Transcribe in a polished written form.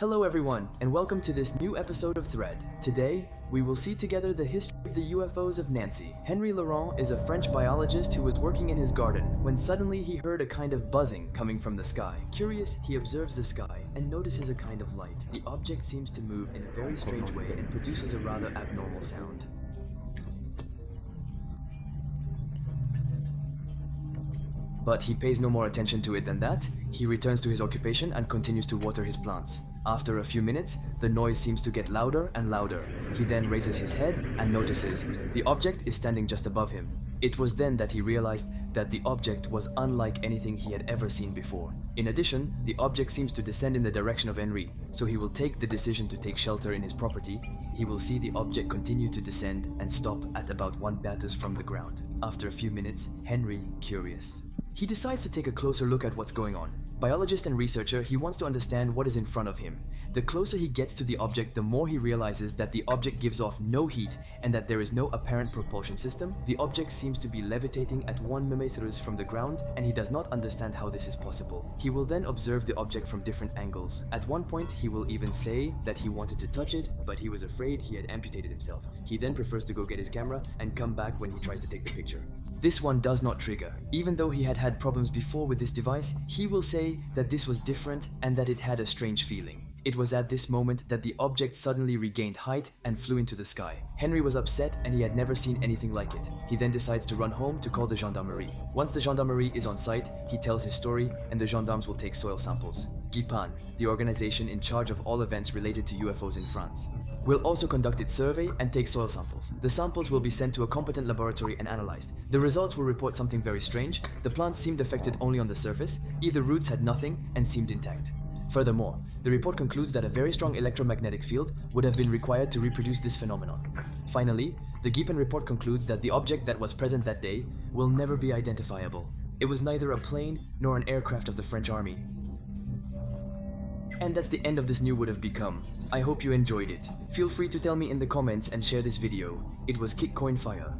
Hello everyone, and welcome to this new episode of Thread. Today, we will see together the history of the UFOs of Nancy. Henri Laurent is a French biologist who was working in his garden when suddenly he heard a kind of buzzing coming from the sky. Curious, he observes the sky and notices a kind of light. The object seems to move in a very strange way and produces a rather abnormal sound. But he pays no more attention to it than that. He returns to his occupation and continues to water his plants. After a few minutes, the noise seems to get louder and louder. He then raises his head and notices the object is standing just above him. It was then that he realized that the object was unlike anything he had ever seen before. In addition, the object seems to descend in the direction of Henri, so he will take the decision to take shelter in his property. He will see the object continue to descend and stop at about 1 meters from the ground. After a few minutes, Henri, curious, he decides to take a closer look at what's going on. Biologist and researcher, he wants to understand what is in front of him. The closer he gets to the object, the more he realizes that the object gives off no heat and that there is no apparent propulsion system. The object seems to be levitating at 1 meter from the ground, and he does not understand how this is possible. He will then observe the object from different angles. At one point, he will even say that he wanted to touch it, but he was afraid he had amputated himself. He then prefers to go get his camera and come back when he tries to take the picture. This one does not trigger. Even though he had had problems before with this device, he will say that this was different and that it had a strange feeling. It was at this moment that the object suddenly regained height and flew into the sky. Henri was upset and he had never seen anything like it. He then decides to run home to call the gendarmerie. Once the gendarmerie is on site, he tells his story and the gendarmes will take soil samples. GIPAN, the organization in charge of all events related to UFOs in France, will also conduct its survey and take soil samples. The samples will be sent to a competent laboratory and analyzed. The results will report something very strange. The plants seemed affected only on the surface, either roots had nothing and seemed intact. Furthermore, the report concludes that a very strong electromagnetic field would have been required to reproduce this phenomenon. Finally, the GIPAN report concludes that the object that was present that day will never be identifiable. It was neither a plane nor an aircraft of the French army. And that's the end of this new would have become. I hope you enjoyed it. Feel free to tell me in the comments and share this video. It was Kick Coin Fire.